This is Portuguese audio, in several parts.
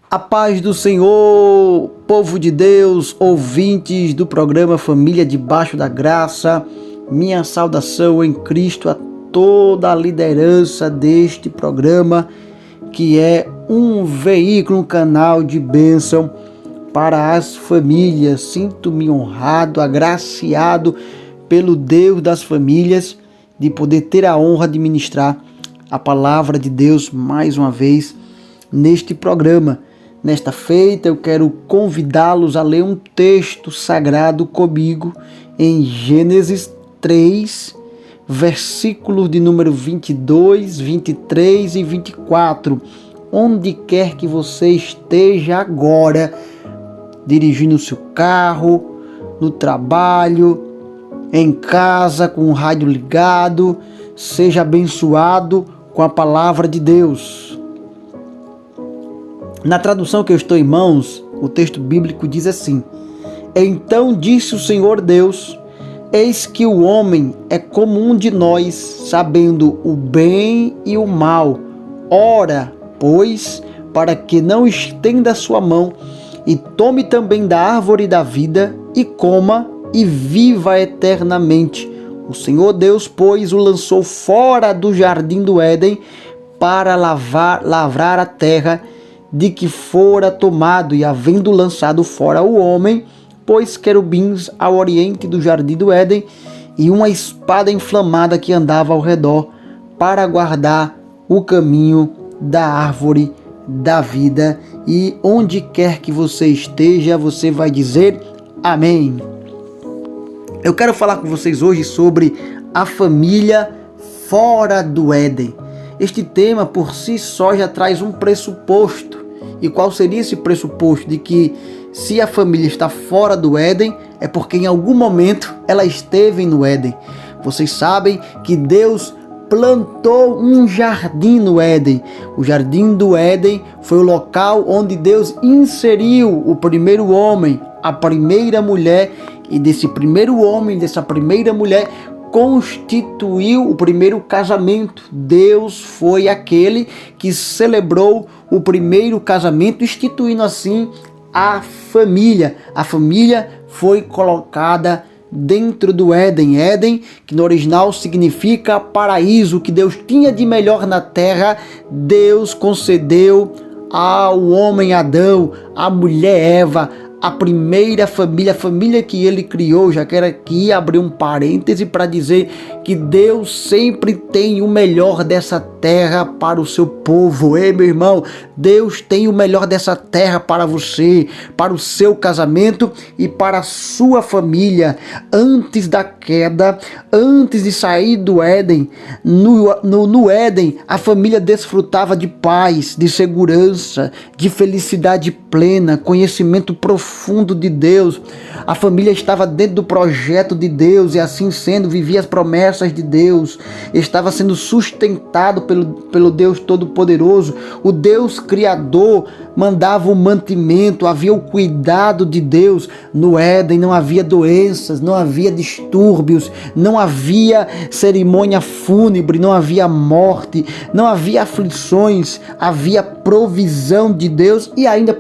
A paz do Senhor, povo de Deus, ouvintes do programa Família Debaixo da Graça, minha saudação em Cristo a toda a liderança deste programa, que é um veículo, um canal de bênção para as famílias. Sinto-me honrado, agraciado pelo Deus das famílias, de poder ter a honra de ministrar a palavra de Deus mais uma vez neste programa. Nesta feita, eu quero convidá-los a ler um texto sagrado comigo em Gênesis 3, versículos de número 22, 23 e 24. Onde quer que você esteja agora, dirigindo o seu carro, no trabalho, em casa, com o rádio ligado, seja abençoado com a palavra de Deus. Na tradução que eu estou em mãos, o texto bíblico diz assim: Então disse o Senhor Deus, eis que o homem é como um de nós, sabendo o bem e o mal. Ora, pois, para que não estenda a sua mão, e tome também da árvore da vida, e coma, e viva eternamente. O Senhor Deus, pois, o lançou fora do jardim do Éden, para lavrar a terra, de que fora tomado, e havendo lançado fora o homem, pôs querubins ao oriente do jardim do Éden, e uma espada inflamada que andava ao redor, para guardar o caminho da árvore da vida. E onde quer que você esteja, você vai dizer amém. Eu quero falar com vocês hoje sobre a família fora do Éden. Este tema por si só já traz um pressuposto. E qual seria esse pressuposto? De que se a família está fora do Éden, é porque em algum momento ela esteve no Éden. Vocês sabem que Deus plantou um jardim no Éden. O jardim do Éden foi o local onde Deus inseriu o primeiro homem, a primeira mulher, e desse primeiro homem, dessa primeira mulher, constituiu o primeiro casamento. Deus foi aquele que celebrou o primeiro casamento, instituindo assim a família. A família foi colocada dentro do Éden. Éden, que no original significa paraíso, que Deus tinha de melhor na terra, Deus concedeu ao homem Adão, à mulher Eva, a primeira família, a família que ele criou. Já quero aqui abrir um parêntese para dizer que Deus sempre tem o melhor dessa terra para o seu povo. Ei, meu irmão, Deus tem o melhor dessa terra para você, para o seu casamento e para a sua família. Antes da queda, antes de sair do Éden, no Éden, a família desfrutava de paz, de segurança, de felicidade plena, conhecimento profundo de Deus. A família estava dentro do projeto de Deus e assim sendo, vivia as promessas de Deus, estava sendo sustentado pelo Deus Todo-Poderoso. O Deus Criador mandava o mantimento, havia o cuidado de Deus. No Éden não havia doenças, não havia distúrbios, não havia cerimônia fúnebre, não havia morte, não havia aflições, havia provisão de Deus e ainda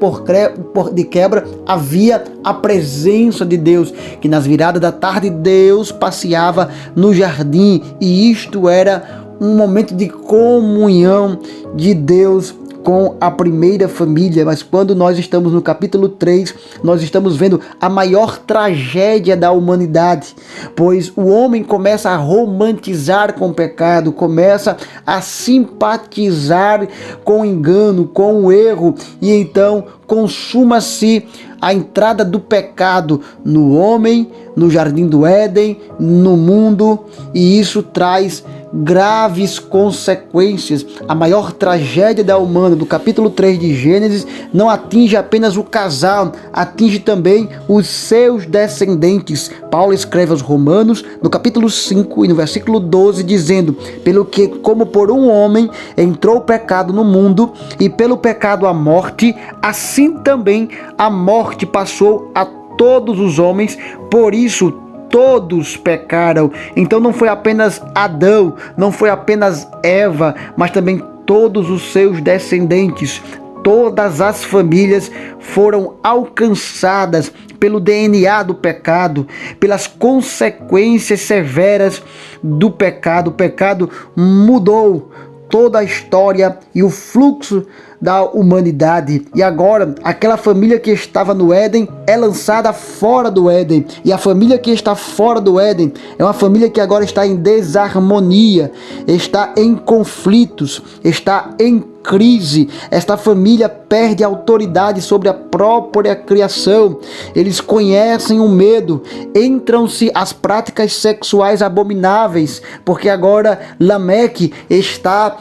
de quebra havia a presença de Deus, que nas viradas da tarde Deus passeava no jardim, e isto era um momento de comunhão de Deus com a primeira família. Mas quando nós estamos no capítulo 3, nós estamos vendo a maior tragédia da humanidade, pois o homem começa a romantizar com o pecado, começa a simpatizar com o engano, com o erro, e então consuma-se a entrada do pecado no homem, no jardim do Éden, no mundo, e isso traz graves consequências. A maior tragédia da humanidade, do capítulo 3 de Gênesis, não atinge apenas o casal, atinge também os seus descendentes. Paulo escreve aos Romanos, no capítulo 5 e no versículo 12, dizendo: pelo que, como por um homem entrou o pecado no mundo, e pelo pecado a morte, assim também a morte passou a todos os homens, por isso todos pecaram. Então não foi apenas Adão, não foi apenas Eva, mas também todos os seus descendentes. todas as famílias foram alcançadas pelo DNA do pecado, pelas consequências severas do pecado. O pecado mudou toda a história e o fluxo da humanidade. E agora, aquela família que estava no Éden é lançada fora do Éden. E a família que está fora do Éden é uma família que agora está em desarmonia, está em conflitos, está em crise. Esta família perde a autoridade sobre a própria criação. Eles conhecem o medo, entram-se as práticas sexuais abomináveis, porque agora Lameque está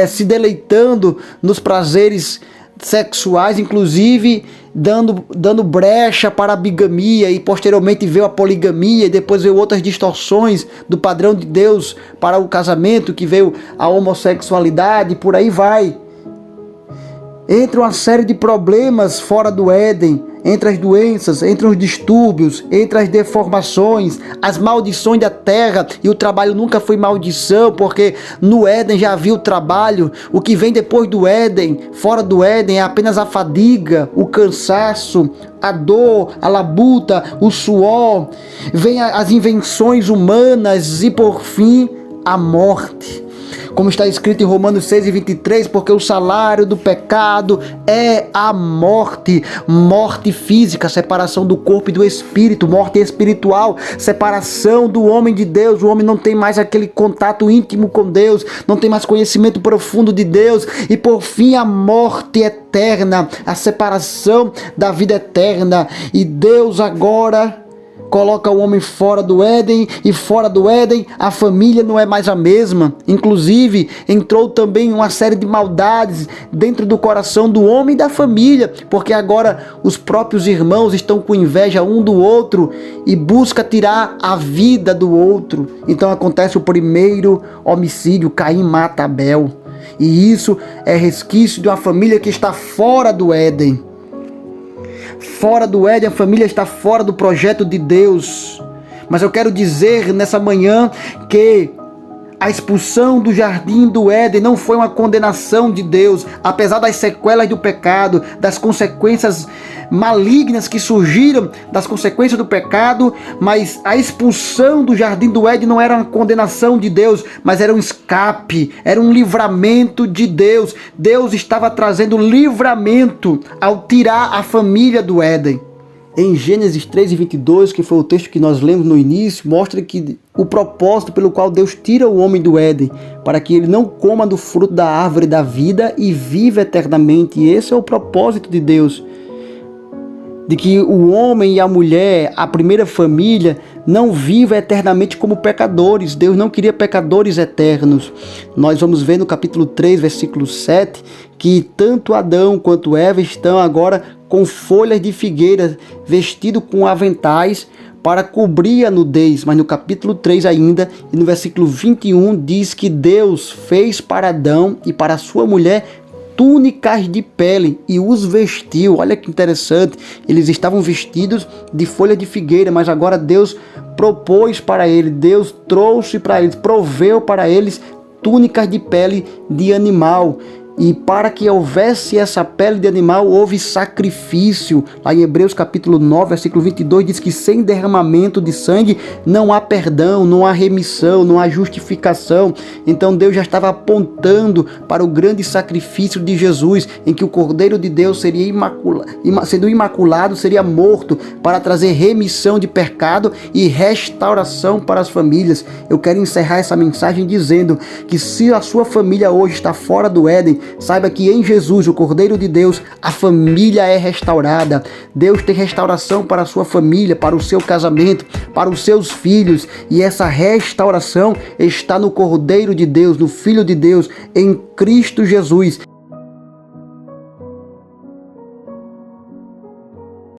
se deleitando nos prazeres sexuais, inclusive dando brecha para a bigamia, e posteriormente veio a poligamia, e depois veio outras distorções do padrão de Deus para o casamento, que veio a homossexualidade, por aí vai. Entra uma série de problemas fora do Éden, entre as doenças, entre os distúrbios, entre as deformações, as maldições da terra. E o trabalho nunca foi maldição, porque no Éden já havia o trabalho. O que vem depois do Éden, fora do Éden, é apenas a fadiga, o cansaço, a dor, a labuta, o suor. Vem as invenções humanas e, por fim, a morte. Como está escrito em Romanos 6:23, porque o salário do pecado é a morte. Morte física, separação do corpo e do espírito. Morte espiritual, separação do homem de Deus. O homem não tem mais aquele contato íntimo com Deus, não tem mais conhecimento profundo de Deus. E por fim, a morte eterna, a separação da vida eterna. E Deus agora coloca o homem fora do Éden, e fora do Éden a família não é mais a mesma. Inclusive entrou também uma série de maldades dentro do coração do homem e da família, porque agora os próprios irmãos estão com inveja um do outro e busca tirar a vida do outro. Então acontece o primeiro homicídio, Caim mata Abel, e isso é resquício de uma família que está fora do Éden. Fora do Éden, a família está fora do projeto de Deus. Mas eu quero dizer nessa manhã que a expulsão do jardim do Éden não foi uma condenação de Deus, apesar das sequelas do pecado, das consequências malignas que surgiram das consequências do pecado. Mas a expulsão do jardim do Éden não era uma condenação de Deus, mas era um escape, era um livramento de Deus. Deus estava trazendo livramento ao tirar a família do Éden. Em Gênesis 3:22, que foi o texto que nós lemos no início, mostra que o propósito pelo qual Deus tira o homem do Éden, para que ele não coma do fruto da árvore da vida e viva eternamente. E esse é o propósito de Deus, de que o homem e a mulher, a primeira família, não viva eternamente como pecadores. Deus não queria pecadores eternos. Nós vamos ver no capítulo 3, versículo 7, que tanto Adão quanto Eva estão agora com folhas de figueira, vestido com aventais para cobrir a nudez. Mas no capítulo 3 ainda, e no versículo 21, diz que Deus fez para Adão e para a sua mulher túnicas de pele e os vestiu. Olha que interessante, eles estavam vestidos de folha de figueira, mas agora Deus propôs para eles, Deus trouxe para eles, proveu para eles túnicas de pele de animal. E para que houvesse essa pele de animal, houve sacrifício. Lá em Hebreus capítulo 9, versículo 22, diz que sem derramamento de sangue não há perdão, não há remissão, não há justificação. Então Deus já estava apontando para o grande sacrifício de Jesus, em que o Cordeiro de Deus seria sendo imaculado, seria morto para trazer remissão de pecado e restauração para as famílias. Eu quero encerrar essa mensagem dizendo que se a sua família hoje está fora do Éden, saiba que em Jesus, o Cordeiro de Deus, a família é restaurada. Deus tem restauração para a sua família, para o seu casamento, para os seus filhos. E essa restauração está no Cordeiro de Deus, no Filho de Deus, em Cristo Jesus.